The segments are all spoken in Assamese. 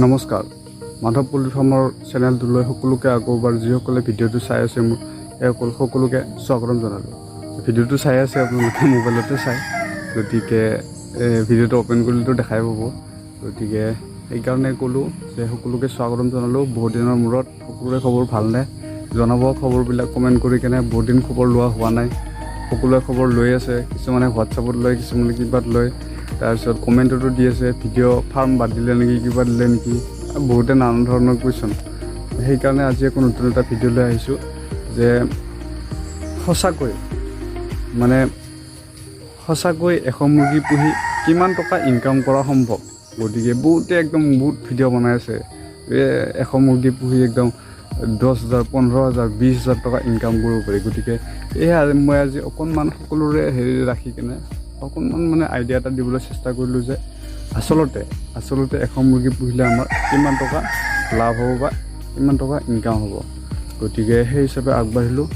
নমস্কাৰ মাধৱ পল্লী ফাৰ্মৰ চেনেলটোলৈ সকলোকে আকৌবাৰ যিসকলে ভিডিঅ'টো চাই আছে মোৰ সকলোকে স্বাগতম জনালোঁ। ভিডিঅ'টো চাই আছে আপোনালোকে মোবাইলতে চাই, গতিকে ভিডিঅ'টো অ'পেন কৰিলেতো দেখাই পাব। গতিকে সেইকাৰণে ক'লোঁ যে সকলোকে স্বাগতম জনালোঁ। বহুত দিনৰ মূৰত সকলোৰে খবৰ ভালনে জনাব, খবৰবিলাক কমেণ্ট কৰি কেনে। বহুত দিন খবৰ লোৱা হোৱা নাই, সকলোৱে খবৰ লৈ আছে, কিছুমানে হোৱাটছআপত লয়, কিছুমানে কিবাত লয়, তাৰপিছত কমেণ্টতো দি আছে ভিডিঅ' ফাৰ্ম বাদ দিলে নেকি, কিবা দিলে নেকি, বহুতে নানান ধৰণৰ কুৱেশ্যন। সেইকাৰণে আজি আকৌ নতুন এটা ভিডিঅ' লৈ আহিছোঁ যে সঁচাকৈ এশ মুৰ্গী পুহি কিমান টকা ইনকাম কৰা সম্ভৱ। গতিকে বহুতে বহুত ভিডিঅ' বনাই আছে এশ মুৰ্গী পুহি একদম 10,000, 15,000, 20,000 টকা ইনকাম কৰিব পাৰি। গতিকে এয়া মই আজি অকণমান সকলোৰে ৰাখি কেনে অকণমান আইডিয়া এটা দিবলৈ চেষ্টা কৰিলোঁ যে আচলতে এশ মুৰ্গী পুহিলে আমাৰ কিমান টকা লাভ হ'ব বা কিমান টকা ইনকাম হ'ব। গতিকে সেই হিচাপে আগবাঢ়িলোঁ।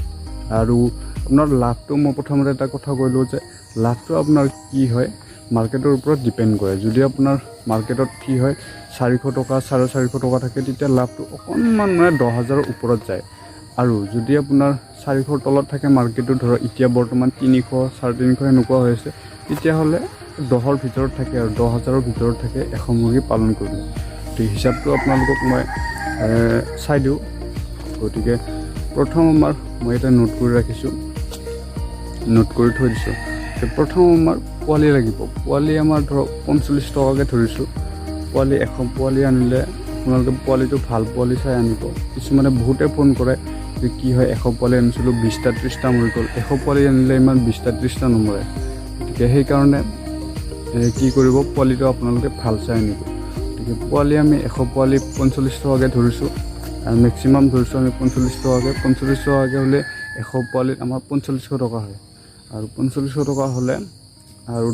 আৰু আপোনাৰ লাভটো মই প্ৰথমতে এটা কথা কৈলোঁ যে লাভটো আপোনাৰ কি হয় মাৰ্কেটৰ ওপৰত ডিপেণ্ড কৰে। যদি আপোনাৰ মাৰ্কেটত কি হয় 400 টকা 450 টকা থাকে, তেতিয়া লাভটো অকণমান 10,000ৰ ওপৰত যায়। আৰু যদি আপোনাৰ 400ৰ তলত থাকে মাৰ্কেটটো, ধৰক এতিয়া বৰ্তমান 300, 350 এনেকুৱা হৈ আছে, তেতিয়াহ'লে 10ৰ ভিতৰত থাকে আৰু 10,000ৰ ভিতৰত থাকে এশ মুৰ্গী পালন কৰিলে। গতিকে হিচাপটো আপোনালোকক মই চাই দিওঁ। গতিকে প্ৰথম মই এটা নোট কৰি ৰাখিছোঁ, নোট কৰি থৈ দিছোঁ যে প্ৰথম আমাৰ পোৱালি লাগিব। পোৱালি আমাৰ ধৰক 45 টকাকৈ ধৰিছোঁ। পোৱালি 100 পোৱালি আনিলে আপোনালোকে পোৱালিটো ভাল পোৱালি চাই আনিব। কিছুমানে বহুতে ফোন কৰে যে কি হয় 100 পোৱালি আনিছিলোঁ 20টা 30টা মৰি গ'ল। 100 পোৱালি আনিলে ইমান 20টা 30টা নমৰে। গতিকে সেইকাৰণে কি কৰিব, পোৱালিটো আপোনালোকে ভাল চাই আনিব। গতিকে পোৱালি আমি 100 পোৱালি 45 টকাকৈ ধৰিছোঁ, আৰু মেক্সিমাম ধৰিছোঁ আমি 45 টকাকৈ। 45 টকাকৈ হ'লে 100 পোৱালিত আমাৰ 4500 টকা হয়। আৰু 4500 টকা হ'লে আৰু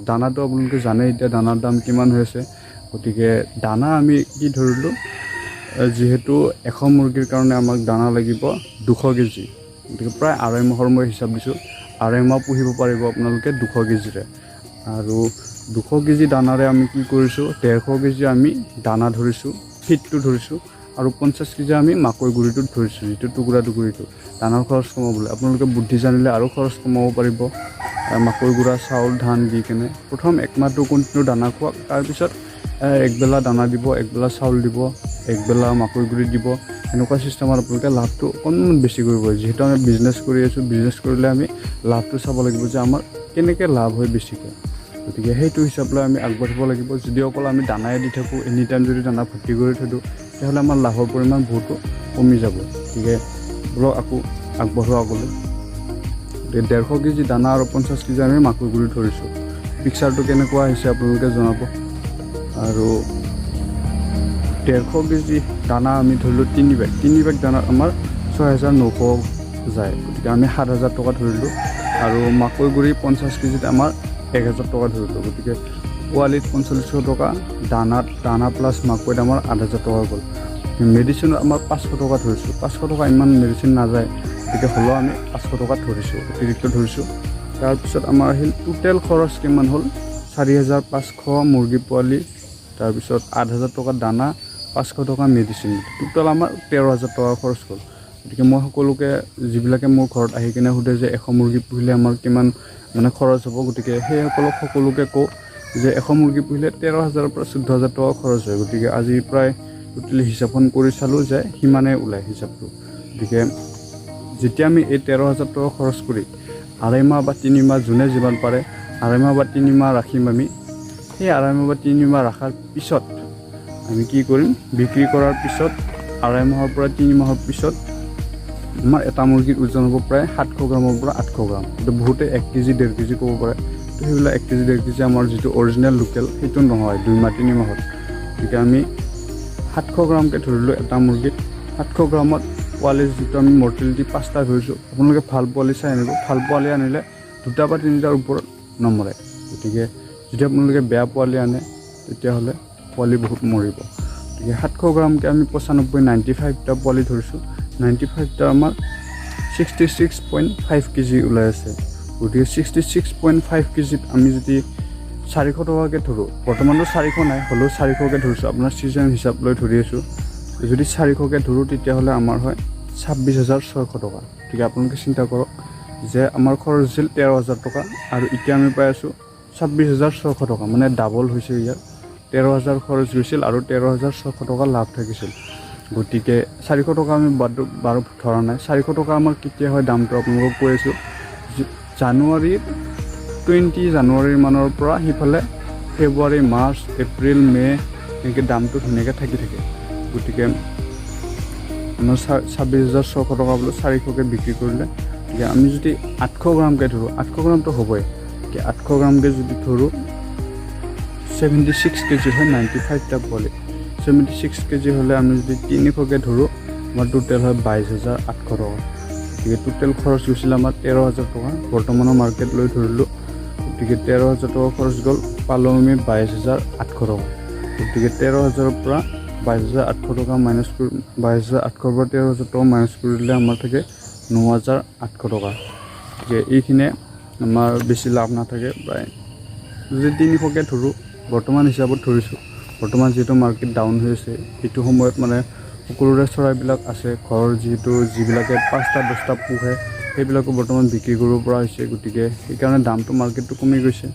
দানাটো আপোনালোকে জানে এতিয়া দানাৰ দাম কিমান হৈ আছে। গতিকে দানা আমি কি ধৰিলোঁ, যিহেতু 100 মুৰ্গীৰ কাৰণে আমাক দানা লাগিব 200 কেজি। গতিকে প্ৰায় 2.5 মাহৰ মই হিচাপ দিছোঁ, 2.5 মাহ পুহিব পাৰিব আপোনালোকে 200 কেজিৰে। আৰু 200 কেজি দানাৰে আমি কি কৰিছোঁ, 150 কেজি আমি দানা ধৰিছোঁ, ফিডটো ধৰিছোঁ, আৰু 50 কেজি আমি মাকৈ গুড়িটোত ধৰিছোঁ, যিটো টুকুৰা টুকুৰিটো দানাৰ খৰচ কমাবলৈ। আপোনালোকে বুদ্ধি জানিলে আৰু খৰচ কমাব পাৰিব। মাকৈ গুড়া, চাউল, ধান দি কেনে প্ৰথম 1 মাহটো কণ্টিনিউ দানা খুৱাওক, তাৰপিছত একবেলা দানা দিব, একবেলা চাউল দিব, একবেলা মাকৈ গুড়ি দিব। এনেকুৱা চিষ্টেমত আপোনালোকে লাভটো অকণমান বেছি কৰিব পাৰে। যিহেতু আমি বিজনেছ কৰি আছোঁ, বিজনেছ কৰিলে আমি লাভটো চাব লাগিব যে আমাৰ কেনেকৈ লাভ হয় বেছিকৈ। গতিকে সেইটো হিচাপ লৈ আমি আগবাঢ়িব লাগিব। যদি অকল আমি দানাই দি থাকোঁ, এনি টাইম যদি দানা ভৰ্তি কৰি থৈ দিওঁ, তেতিয়াহ'লে আমাৰ লাভৰ পৰিমাণ বহুতো কমি যাব। গতিকে বলক আকৌ আগবাঢ়োঁ আগলৈ। 150 কেজি দানা আৰু 50 কেজি আমি মাকৈ গুড়ি ধৰিছোঁ। পিকচাৰটো কেনেকুৱা আহিছে আপোনালোকে জনাব। আৰু 150 কেজি দানা আমি ধৰিলোঁ 3 বেগ দানাত আমাৰ 6,900 যায়। গতিকে আমি 7,000 টকা ধৰিলোঁ। আৰু মাকৈ গুড়ি 50 কেজিত আমাৰ 1,000 টকা ধৰিলোঁ। গতিকে পোৱালিত 4500 টকা, দানা প্লাছ মাকৈত আমাৰ 8,000 টকা গ'ল। মেডিচিনত আমাৰ 500 টকা ধৰিছোঁ। 500 টকা ইমান মেডিচিন নাযায়, গতিকে হ'লেও আমি 500 টকা ধৰিছোঁ, অতিৰিক্ত ধৰিছোঁ। তাৰপিছত আমাৰ আহিল টোটেল খৰচ কিমান হ'ল, 4,500 মুৰ্গী পোৱালি, তাৰপিছত 8,000 টকা দানা, 500 টকা মেডিচিন, টোটেল আমাৰ 13,000 টকা খৰচ হ'ল। গতিকে মই সকলোকে, যিবিলাকে মোৰ ঘৰত আহি কিনে সোধে যে 100 মুৰ্গী পুহিলে আমাৰ কিমান খৰচ হ'ব, গতিকে সেইসকলক সকলোকে কওঁ যে 100 মুৰ্গী পুহিলে 13,000ৰ পৰা 14,000 টকা খৰচ হয়। গতিকে আজি প্ৰায় টোটেলি হিচাপখন কৰি চালোঁ যে সিমানেই ওলায় হিচাপটো। গতিকে যেতিয়া আমি এই 13,000 টকা খৰচ কৰি 2.5 মাহ বা 3 মাহ যোনে যিমান পাৰে 2.5 মাহ বা 3 মাহ ৰাখিম আমি। সেই 2.5 মাহ বা 3 মাহ ৰখাৰ পিছত আমি কি কৰিম, বিক্ৰী কৰাৰ পিছত 2.5 মাহৰ পৰা 3 মাহৰ পিছত আমাৰ এটা মুৰ্গীৰ ওজন হ'ব প্ৰায় 700 গ্ৰামৰ পৰা 800 গ্ৰাম। কিন্তু বহুতে 1 কেজি 1.5 কেজি ক'ব পাৰে। তো সেইবিলাক 1 কেজি 1.5 কেজি আমাৰ যিটো অৰিজিনেল লোকেল সেইটো নহয় 2 মাহ 3 মাহত। গতিকে আমি 700 গ্ৰামকৈ ধৰিলোঁ এটা মুৰ্গীত। 700 গ্ৰামত পোৱালি যিটো আমি মৰ্টেলিটি 5টা ধৰিছোঁ, আপোনালোকে ভাল পোৱালি চাই আনিব। ভাল পোৱালি আনিলে 2টা বা 3টাৰ ওপৰত নমৰে। গতিকে যদি আপোনালোকে বেয়া পোৱালি আনে তেতিয়াহ'লে পোৱালি বহুত মৰিব। গতিকে 700 গ্ৰামকৈ আমি 95-95টা পোৱালি ধৰিছোঁ। 95টা আমাৰ 66.5 কেজি ওলাই আছে। গতিকে 66.5 কেজিত আমি যদি 400 টকাকৈ ধৰোঁ, বৰ্তমানতো 400 নাই, হ'লেও 400কৈ ধৰিছোঁ, আপোনাৰ ছিজন হিচাপ লৈ ধৰি আছোঁ। যদি 400কৈ ধৰোঁ তেতিয়াহ'লে আমাৰ হয় 26,600 টকা। গতিকে আপোনালোকে চিন্তা কৰক যে আমাৰ খৰচ হৈছিল 13,000 টকা আৰু এতিয়া আমি পাই আছোঁ 26,600 টকা, মানে ডাবল হৈছে ইয়াত। 13,000 খৰচ গৈছিল আৰু 13,600 টকা লাভ থাকিছিল। গতিকে 400 টকা আমি বাৰু ধৰা নাই। 400 টকা আমাৰ কেতিয়া হয় দামটো আপোনালোকক কৈ আছোঁ, জানুৱাৰীৰ 20 জানুৱাৰীৰ মানৰ পৰা সিফালে ফেব্ৰুৱাৰী, মাৰ্চ, এপ্ৰিল, মে এনেকৈ দামটো ধুনীয়াকৈ থাকি থাকে। গতিকে আমাৰ 26,600 টকা বোলো 400কৈ বিক্ৰী কৰিলে, গতিকে আমি যদি 800 গ্ৰামকৈ ধৰোঁ, 800 গ্ৰামটো হ'বই, 800 গ্ৰামকৈ যদি ধৰোঁ 76 কেজি হয়, 95টা পোৱালি। 76 কেজি হ'লে আমি যদি 300কৈ ধৰোঁ আমাৰ টোটেল হয় 22,800 টকা। গতিকে টোটেল খৰচ গৈছিল আমাৰ 13,000 টকা, বৰ্তমানৰ মাৰ্কেট লৈ ধৰিলোঁ। গতিকে 13,000 টকা খৰচ গ'ল, পালোঁ আমি 22,800 টকা। গতিকে 13,000ৰ পৰা 22,800 টকা মাইনাছ কৰি 22,800ৰ পৰা 13,000 টকা মাইনাছ কৰিলে আমাৰ থাকে 9,800 টকা। গতিকে এইখিনিয়ে আমাৰ বেছি লাভ নাথাকে। প্ৰায় যদি 300কৈ ধৰোঁ, বৰ্তমান হিচাপত ধৰিছোঁ, বৰ্তমান যিহেতু মাৰ্কেট ডাউন হৈ আছে, এইটো সময়ত মানে সকলোৰে চৰাইবিলাক আছে, ঘৰৰ যিবিলাকে 5টা 10টা পোহে সেইবিলাকো বৰ্তমান বিক্ৰী কৰিব পৰা হৈছে। গতিকে সেইকাৰণে দামটো মাৰ্কেটটো কমি গৈছে।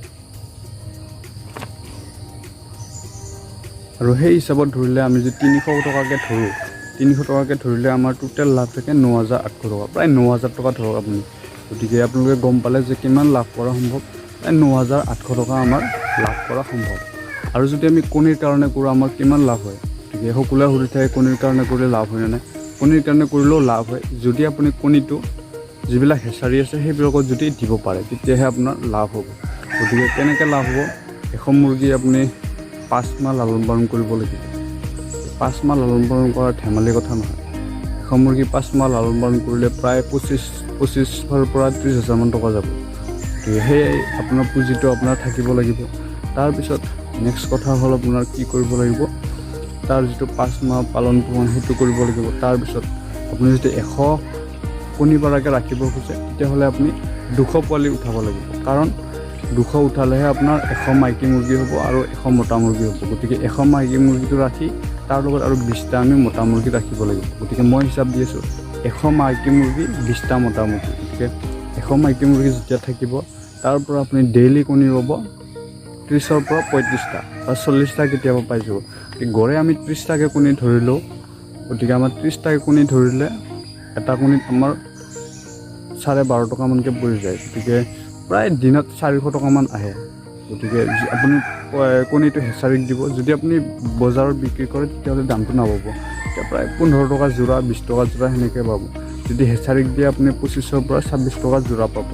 আৰু সেই হিচাপত ধৰিলে আমি যদি 300 টকাকৈ ধৰোঁ, 300 টকাকৈ ধৰিলে আমাৰ টোটেল লাভ থাকে 9,800 টকা, প্ৰায় 9,000 টকা ধৰক আপুনি। গতিকে আপোনালোকে গম পালে যে কিমান লাভ কৰা সম্ভৱ, প্ৰায় 9,800 টকা আমাৰ লাভ কৰা সম্ভৱ। আৰু যদি আমি কণীৰ কাৰণে কৰোঁ আমাৰ কিমান লাভ হয়, গতিকে সকলোৱে সুধি থাকে কণীৰ কাৰণে কৰিলে লাভ হয়নে নাই। কণীৰ কাৰণে কৰিলেও লাভ হয়, যদি আপুনি কণীটো যিবিলাক হেচাৰী আছে সেইবিলাকত যদি দিব পাৰে তেতিয়াহে আপোনাৰ লাভ হ'ব। গতিকে কেনেকৈ লাভ হ'ব, এখন মুৰ্গী আপুনি 5 মাহ লালন পালন কৰিব লাগিব। 5 মাহ লালন পালন কৰা ধেমালি কথা নহয়। এখন মুৰ্গী 5 মাহ লালন পালন কৰিলে প্ৰায় 25,000ৰ পৰা 30,000 মান টকা যাব। গতিকে সেয়াই আপোনাৰ পুঁজিটো আপোনাৰ থাকিব লাগিব। তাৰপিছত নেক্সট কথা হ'ল আপোনাৰ কি কৰিব লাগিব, তাৰ যিটো 5 মাহ পালন পোহন সেইটো কৰিব লাগিব। তাৰপিছত আপুনি যদি 100 কণী পৰাকৈ ৰাখিব খোজে তেতিয়াহ'লে আপুনি 200 পোৱালি উঠাব লাগিব, কাৰণ 200 উঠালেহে আপোনাৰ 100 মাইকী মুৰ্গী হ'ব আৰু 100 মতা মুৰ্গী হ'ব। গতিকে 100 মাইকী মুৰ্গীটো ৰাখি তাৰ লগত আৰু 20টা আমি মতা মুৰ্গী ৰাখিব লাগিব। গতিকে মই হিচাপ দি আছোঁ 100 মাইকী মুৰ্গী 20টা মতা মুৰ্গী। গতিকে 100 মাইকী মুৰ্গী যেতিয়া থাকিব তাৰ পৰা আপুনি ডেইলি কণী পাব 30ৰ পৰা 35টা বা 40টা কেতিয়াবা পাই যাব। গড়ে আমি 30টাকৈ কণী ধৰিলোঁ, গতিকে আমাৰ 30টাকৈ কণী ধৰিলে এটা কণীত আমাৰ 12.5 টকামানকৈ পৰি যায়। গতিকে প্ৰায় দিনত 400 টকামান আহে। গতিকে আপুনি কণীটো হেচাৰীক দিব, যদি আপুনি বজাৰত বিক্ৰী কৰে তেতিয়াহ'লে দামটো নাপাব, এতিয়া প্ৰায় 15 টকা যোৰা, 20 টকা যোৰা সেনেকৈ পাব। যদি হেচাৰীক দিয়ে আপুনি 25ৰ পৰা 26 টকা যোৰা পাব।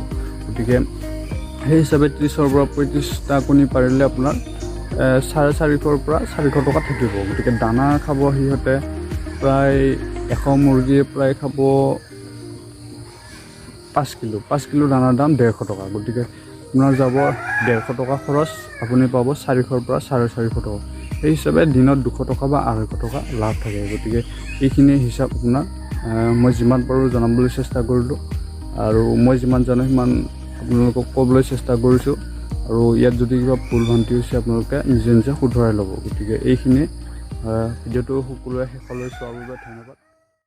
গতিকে সেই হিচাপে 30ৰ পৰা 35টা কণী পাৰিলে আপোনাৰ 450ৰ পৰা 400 টকা থাকিব। গতিকে দানা খাব সিহঁতে প্ৰায় 100 মুৰ্গীয়ে প্ৰায় খাব 5 কিলো দানাৰ দাম 150 টকা। গতিকে আপোনাৰ যাব 150 টকা খৰচ, আপুনি পাব 400ৰ পৰা 450 টকা। সেই হিচাপে দিনত 200 টকা বা 250 টকা লাভ থাকে। গতিকে এইখিনি হিচাপ আপোনাৰ মই যিমান পাৰোঁ জনাবলৈ চেষ্টা কৰিলোঁ, আৰু মই যিমান জানো সিমান আপোনালোকক ক'বলৈ চেষ্টা কৰিছোঁ। আৰু ইয়াত যদি কিবা ভুল ভ্ৰান্তি হৈছে আপোনালোকে নিজে নিজে শুধৰাই ল'ব। গতিকে এইখিনি ভিডিঅ'টো সকলোৱে শেষলৈ চোৱাৰ বাবে ধন্যবাদ।